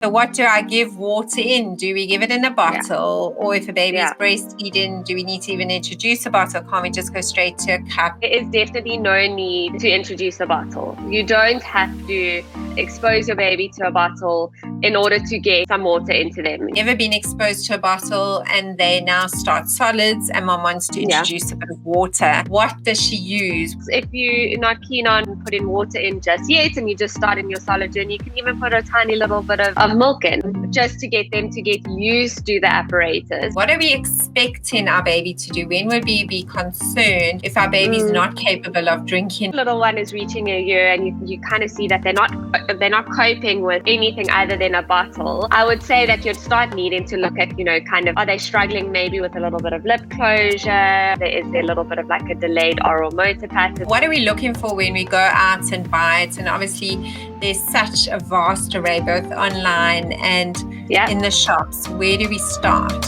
So what do I give water in? Do we give it in a bottle? Or if a baby is Yeah. breastfeeding, do we need to even introduce a bottle? Can't we just go straight to a cup? There is definitely no need to introduce a bottle. You don't have to expose your baby to a bottle in order to get some water into them. Never been exposed to a bottle and they now start solids and mom wants to introduce a bit of water. What does she use? If you're not keen on putting water in just yet and you just start in your solid journey, you can even put a tiny little bit of milk in just to get them to get used to the apparatus. What are we expecting our baby to do? When would we be concerned if our baby's not capable of drinking? Little one is reaching a year and you kind of see that they're not coping with anything other than a bottle. I would say that you'd start needing to look at, kind of, are they struggling maybe with a little bit of lip closure? Is there a little bit of like a delayed oral motor pattern? What are we looking for when we go out and buy it? And obviously there's such a vast array, both online and in the shops. Where do we start?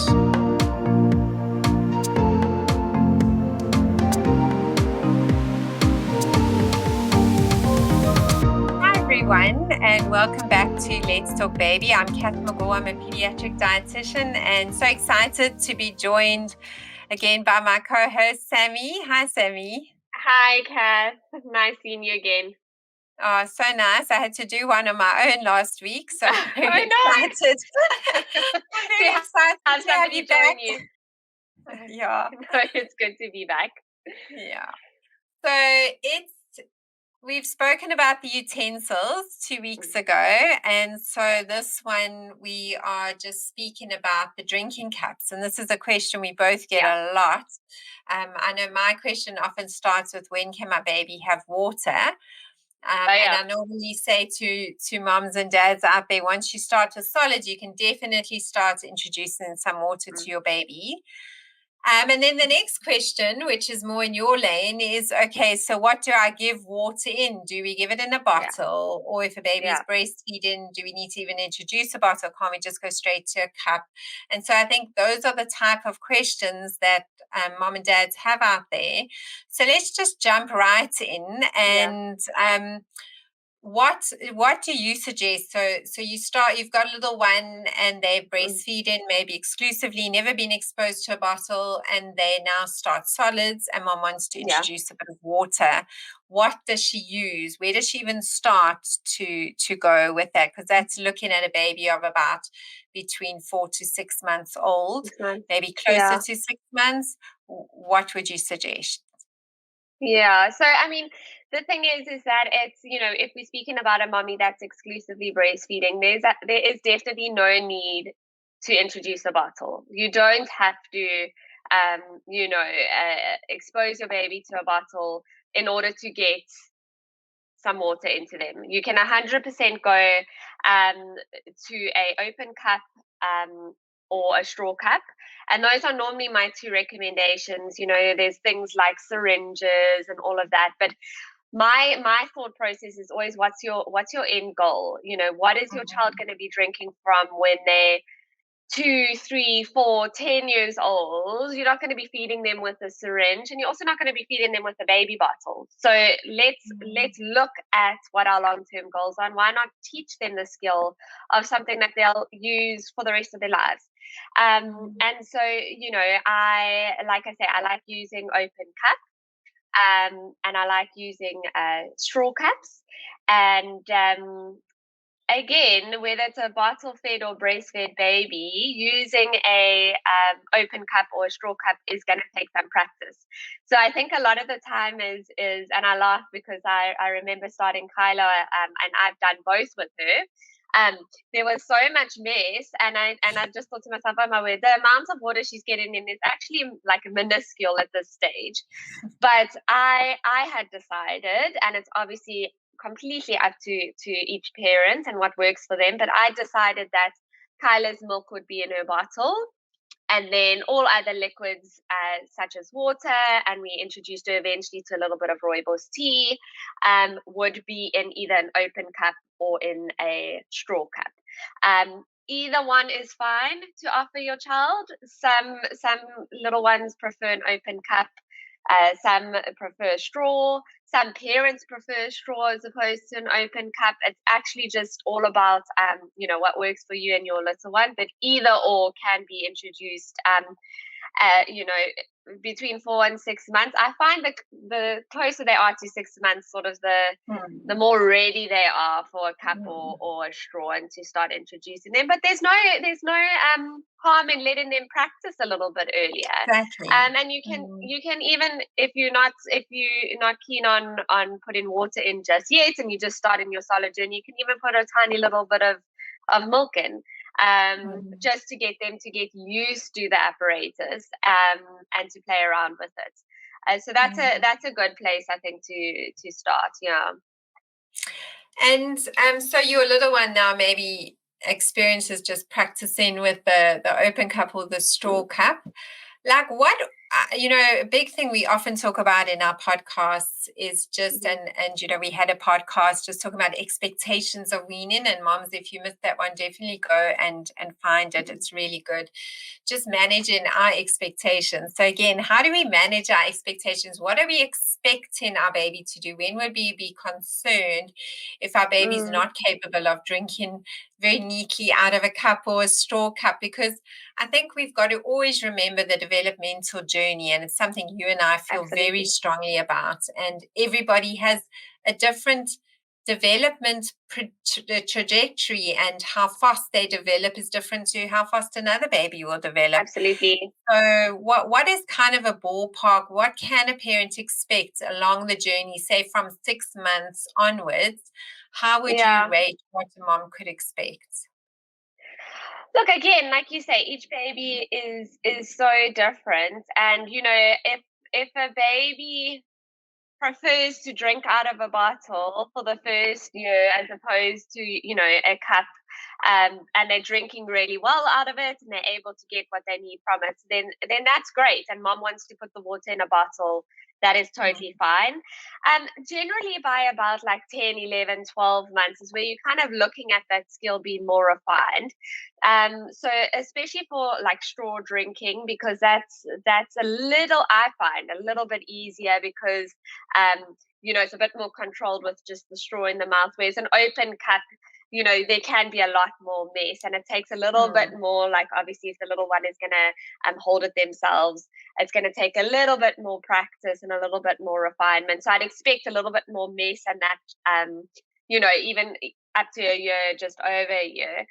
Everyone, and welcome back to Let's Talk Baby. I'm Kath Megaw. I'm a pediatric dietitian and so excited to be joined again by my co-host Sammy. Hi Sammy. Hi Kath, nice seeing you again. Oh, so nice. I had to do one on my own last week, so I'm very excited. I'm very excited to have you back. Yeah. No, it's good to be back. Yeah. So we've spoken about the utensils 2 weeks ago, and so this one we are just speaking about the drinking cups, and this is a question we both get a lot. I know my question often starts with, when can my baby have water? And I normally say to moms and dads out there, once you start with solids, you can definitely start introducing some water to your baby. And then the next question, which is more in your lane, is, okay, so what do I give water in? Do we give it in a bottle? Or if a baby is breastfeeding, do we need to even introduce a bottle? Can't we just go straight to a cup? And so I think those are the type of questions that mom and dads have out there. So let's just jump right in. And what do you suggest? So you've got a little one and they're breastfeeding, maybe exclusively, never been exposed to a bottle, and they now start solids and mom wants to introduce a bit of water. What does she use? Where does she even start to go with that? Because that's looking at a baby of about between 4 to 6 months old, maybe closer to 6 months. What would you suggest? Yeah, so I mean, the thing is that it's, if we're speaking about a mommy that's exclusively breastfeeding, there is definitely no need to introduce a bottle. You don't have to, expose your baby to a bottle in order to get some water into them. You can 100% go to a open cup or a straw cup. And those are normally my two recommendations. There's things like syringes and all of that. But my thought process is always, what's your end goal? What is your child going to be drinking from when they're 2, 3, 4, 10 years old? You're not going to be feeding them with a syringe, and you're also not going to be feeding them with a baby bottle. So let's look at what our long-term goals are, and why not teach them the skill of something that they'll use for the rest of their lives. And so, I like using open cup, and I like using straw cups, and again, whether it's a bottle-fed or breastfed baby, using a open cup or a straw cup is going to take some practice. So I think a lot of the time is, and I laugh because I remember starting Kyla, and I've done both with her. There was so much mess, and I just thought to myself, oh my word, the amount of water she's getting in is actually like minuscule at this stage. But I had decided, and it's obviously completely up to each parent and what works for them, but I decided that Kyla's milk would be in her bottle, and then all other liquids such as water, and we introduced her eventually to a little bit of rooibos tea, would be in either an open cup or in a straw cup. Either one is fine to offer your child. Some little ones prefer an open cup. Some prefer straw. Some parents prefer straw as opposed to an open cup. It's actually just all about, what works for you and your little one. But either or can be introduced, between 4 and 6 months. I find that the closer they are to 6 months, sort of the more ready they are for a cup or a straw and to start introducing them. But there's no harm in letting them practice a little bit earlier. Exactly. And you can even, if you're not keen on putting water in just yet, and you're just starting your solid journey, you can even put a tiny little bit of milk in, just to get them to get used to the apparatus, and to play around with it. So that's a good place, I think, to start. Yeah. And so your little one now maybe experiences just practicing with the open cup or the straw cup. Like what, a big thing we often talk about in our podcasts is just, and we had a podcast just talking about expectations of weaning. And moms, if you missed that one, definitely go and find it. It's really good. Just managing our expectations. So again, how do we manage our expectations? What are we expecting our baby to do? When would we be concerned if our baby's not capable of drinking very neatly out of a cup or a straw cup? Because I think we've got to always remember the developmental journey, and it's something you and I feel very strongly about. And everybody has a different development trajectory, and how fast they develop is different to how fast another baby will develop. Absolutely. So what is kind of a ballpark? What can a parent expect along the journey, say from 6 months onwards? How would you rate what a mom could expect? Look, again, like you say, each baby is so different. And, if a baby prefers to drink out of a bottle for the first year as opposed to, a cup, and they're drinking really well out of it and they're able to get what they need from it, then that's great. And mom wants to put the water in a bottle, that is totally fine. Generally by about like 10, 11, 12 months is where you're kind of looking at that skill being more refined. So especially for like straw drinking, because that's a little, I find a little bit easier, because it's a bit more controlled with just the straw in the mouth, whereas an open cup, there can be a lot more mess, and it takes a little bit more, like obviously if the little one is going to hold it themselves, it's going to take a little bit more practice and a little bit more refinement. So I'd expect a little bit more mess, and that, even up to a year, just over a year.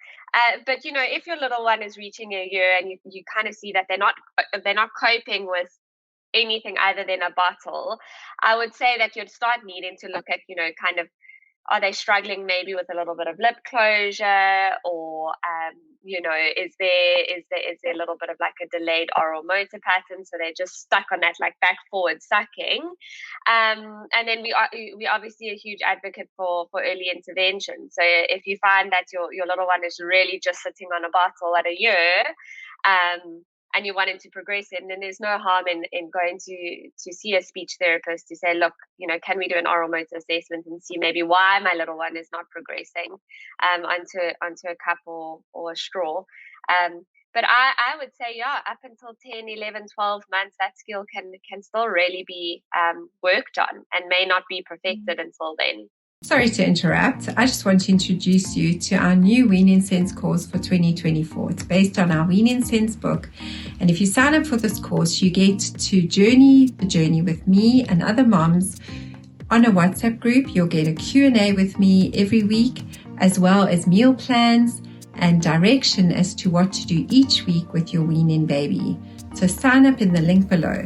But, if your little one is reaching a year and you kind of see that they're not coping with anything other than a bottle, I would say that you'd start needing to look at, kind of, are they struggling maybe with a little bit of lip closure, or is there a little bit of like a delayed oral motor pattern, so they're just stuck on that like back forward sucking. And then we are obviously a huge advocate for early intervention. So if you find that your little one is really just sitting on a bottle at a year, and you're wanting to progress it, and then there's no harm in going to see a speech therapist to say, look, can we do an oral motor assessment and see maybe why my little one is not progressing onto a cup or a straw. But I would say, up until 10, 11, 12 months, that skill can still really be worked on, and may not be perfected until then. Sorry to interrupt. I just want to introduce you to our new Weaning Sense course for 2024. It's based on our Weaning Sense book. And if you sign up for this course, you get to journey the journey with me and other moms on a WhatsApp group. You'll get a Q&A with me every week, as well as meal plans and direction as to what to do each week with your weaning baby. So sign up in the link below.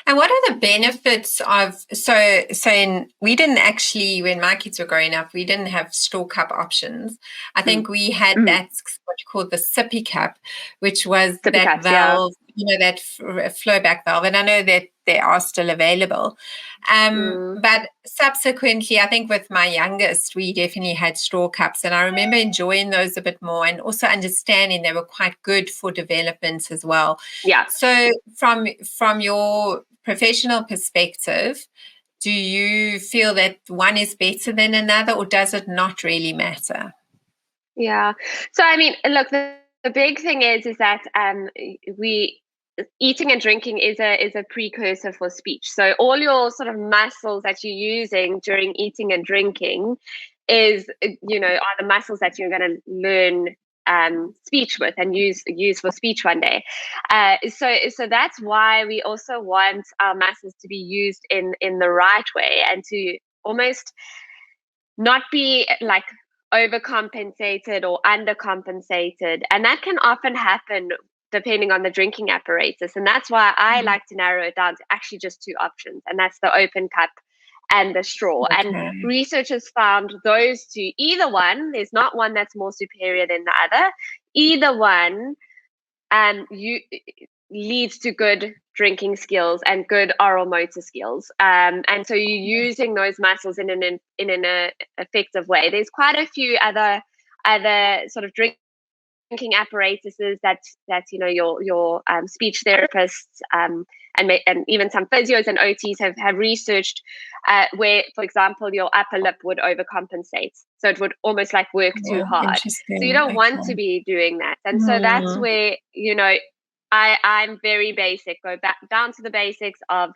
And what are the benefits of, we didn't actually, when my kids were growing up, we didn't have straw cup options. I think we had that's what you call the sippy cup, which was sippy that cups, valve, that flow back valve. And I know that they are still available. But subsequently, I think with my youngest, we definitely had straw cups. And I remember enjoying those a bit more, and also understanding they were quite good for development as well. Yeah. So from your professional perspective, do you feel that one is better than another, or does it not really matter? Yeah. So, I mean, look, the big thing is that eating and drinking is a precursor for speech. So all your sort of muscles that you're using during eating and drinking are the muscles that you're going to learn speech with and use for speech one day. So that's why we also want our muscles to be used in the right way, and to almost not be like overcompensated or undercompensated. And that can often happen depending on the drinking apparatus. And that's why I like to narrow it down to actually just two options, and that's the open cup and the straw. Okay. And researchers found those two, either one, there's not one that's more superior than the other. Either one leads to good drinking skills and good oral motor skills. And so you're using those muscles in an effective way. There's quite a few other sort of drinking apparatuses that your speech therapists and even some physios and OTs have researched, where, for example, your upper lip would overcompensate. So it would almost like work too hard. So you don't want to be doing that. And so that's where, I'm very basic, go back down to the basics of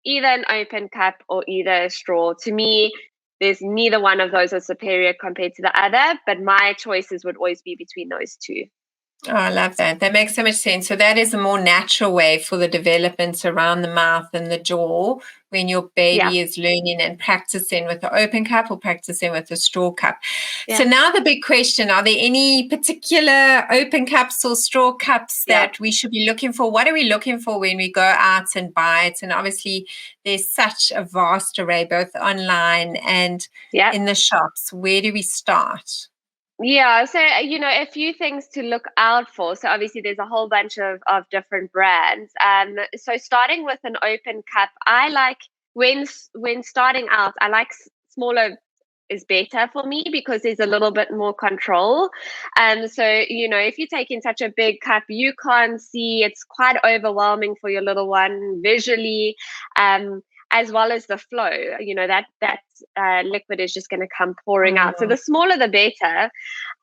either an open cup or either a straw. To me, there's neither one of those are superior compared to the other, but my choices would always be between those two. Oh, I love that. That makes so much sense. So that is a more natural way for the developments around the mouth and the jaw when your baby is learning and practicing with the open cup or practicing with the straw cup. Yeah. So now the big question, are there any particular open cups or straw cups that we should be looking for? What are we looking for when we go out and buy it? And obviously there's such a vast array, both online and in the shops. Where do we start? Yeah, so, a few things to look out for. So obviously there's a whole bunch of different brands. So starting with an open cup, I like when starting out, I like smaller is better for me because there's a little bit more control. So, if you take in such a big cup, you can't see, it's quite overwhelming for your little one visually. As well as the flow, that liquid is just going to come pouring out. So the smaller, the better.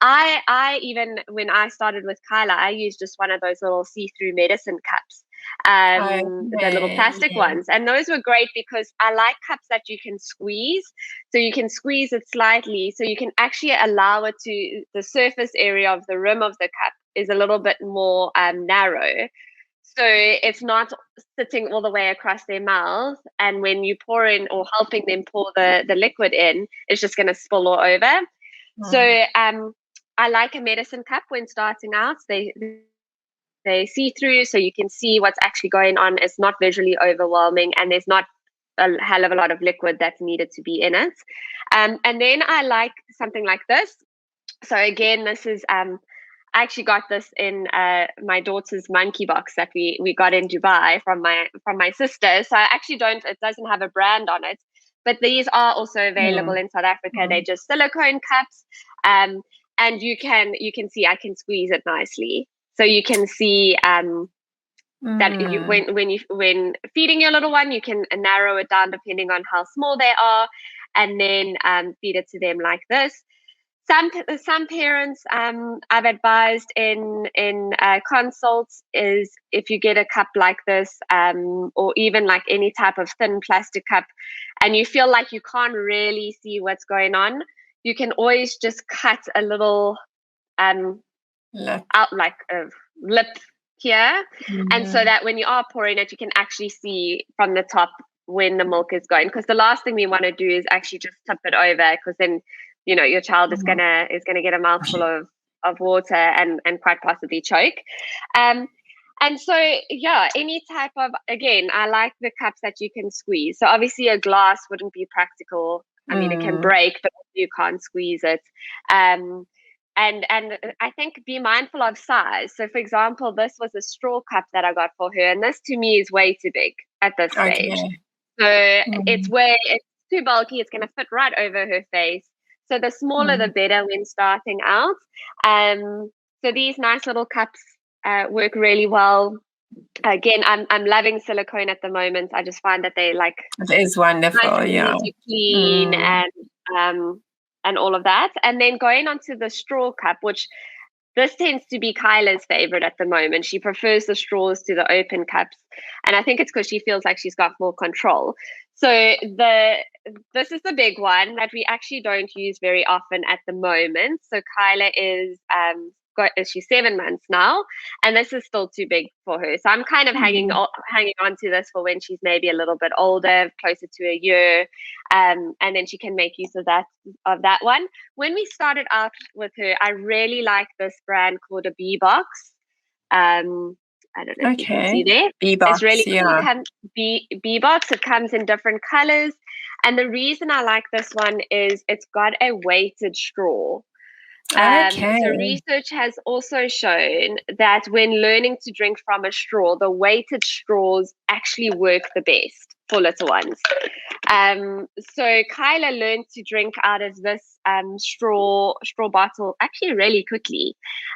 I even, when I started with Kyla, I used just one of those little see-through medicine cups, the little plastic ones. And those were great because I like cups that you can squeeze. So you can squeeze it slightly. So you can actually allow it to, the surface area of the rim of the cup is a little bit more narrow. So it's not sitting all the way across their mouth, and when you pour in or helping them pour the liquid in, it's just going to spill all over. So I like a medicine cup when starting out. They see through, so you can see what's actually going on. It's not visually overwhelming, and there's not a hell of a lot of liquid that's needed to be in it. And then I like something like this. So again, this is I actually got this in my daughter's monkey box that we got in Dubai from my sister. So I actually it doesn't have a brand on it, but these are also available in South Africa. They're just silicone cups, and you can see I can squeeze it nicely, so you can see that when feeding your little one, you can narrow it down depending on how small they are, and then feed it to them like this. Some parents I've advised in consults is if you get a cup like this, or even like any type of thin plastic cup, and you feel like you can't really see what's going on, you can always just cut a little out like a lip here, and so that when you are pouring it, you can actually see from the top when the milk is going. Because the last thing we want to do is actually just tip it over, because then your child is gonna get a mouthful of water and quite possibly choke. And so any type of, again, I like the cups that you can squeeze. So obviously a glass wouldn't be practical. I mean, it can break, but you can't squeeze it. And I think be mindful of size. So for example, this was a straw cup that I got for her, and this to me is way too big at this stage. So it's too bulky. It's going to fit right over her face. So the smaller the better when starting out. So these nice little cups work really well. Again, I'm loving silicone at the moment. I just find that they like it is wonderful, nice and clean and all of that. And then going on to the straw cup, which this tends to be Kyla's favorite at the moment. She prefers the straws to the open cups. And I think it's because she feels like she's got more control. So this is the big one that we actually don't use very often at the moment. So Kyla is she's 7 months now, and this is still too big for her. So I'm kind of hanging on to this for when she's maybe a little bit older, closer to a year, and then she can make use of that one. When we started out with her, I really like this brand called a Bee Box. I don't know if you can see there. Bee Box, it's really cool. Bee Box. It comes in different colors, and the reason I like this one is it's got a weighted straw. So research has also shown that when learning to drink from a straw, the weighted straws actually work the best for little ones. So Kyla learned to drink out of this straw bottle actually really quickly.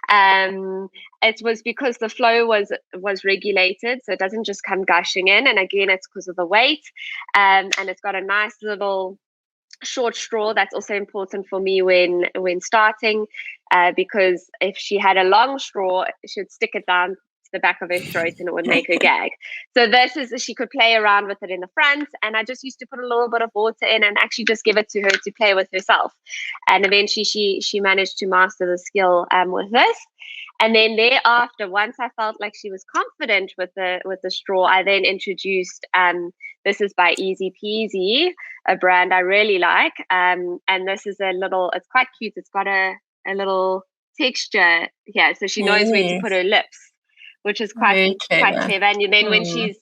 It was because the flow was regulated, so it doesn't just come gushing in. And again, it's because of the weight, and it's got a nice little short straw. That's also important for me when starting, because if she had a long straw, she would stick it down to the back of her throat and it would make her gag. So she could play around with it in the front, and I just used to put a little bit of water in and actually just give it to her to play with herself. And eventually she managed to master the skill with this. And then thereafter, once I felt like she was confident with the straw, I then introduced this is by Easy Peasy, a brand I really like. And this is it's quite cute. It's got a little texture here, so she knows where to put her lips, which is quite clever. And then when she's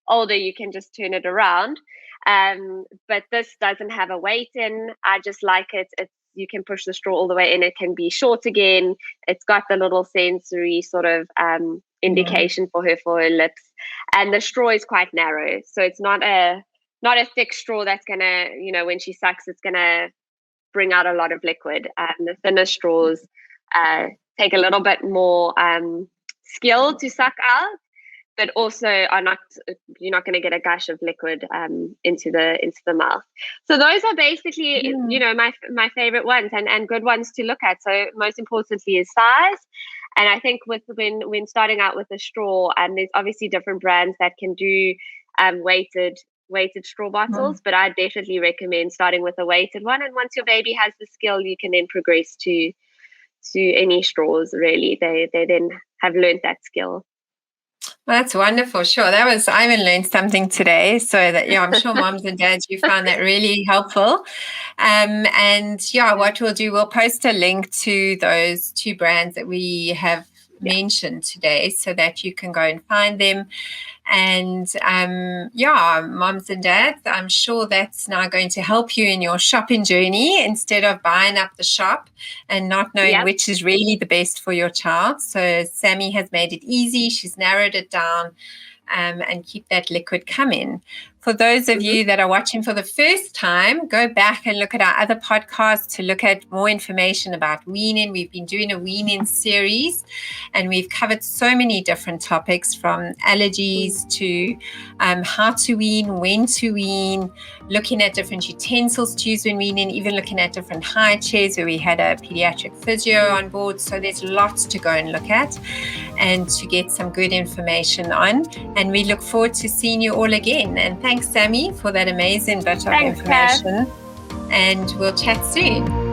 older, you can just turn it around. But this doesn't have a weight in. I just like it. You can push the straw all the way in. It can be short again. It's got the little sensory sort of indication for her lips. And the straw is quite narrow. So it's not a thick straw that's going to, when she sucks, it's going to bring out a lot of liquid. The thinner straws take a little bit more skill to suck out, but also you're not going to get a gush of liquid into the mouth. So those are basically my favorite ones and good ones to look at. So most importantly is size, and I think when starting out with a straw, there's obviously different brands that can do weighted straw bottles, but I definitely recommend starting with a weighted one. And once your baby has the skill, you can then progress to any straws. Really, they then have learned that skill. Well, that's wonderful. Sure. I even learned something today. So that, I'm sure moms and dads, you found that really helpful. What we'll do, we'll post a link to those 2 brands that we have mentioned today so that you can go and find them. And moms and dads, I'm sure that's now going to help you in your shopping journey instead of buying up the shop and not knowing which is really the best for your child. So Sammy has made it easy. She's narrowed it down, and keep that liquid coming. For those of you that are watching for the first time, go back and look at our other podcasts to look at more information about weaning. We've been doing a weaning series, and we've covered so many different topics, from allergies to how to wean, when to wean, looking at different utensils to use when weaning, even looking at different high chairs where we had a pediatric physio on board. So there's lots to go and look at and to get some good information on. And we look forward to seeing you all again. And thanks, Sammy, for that amazing bit of information. Kath. And we'll chat soon.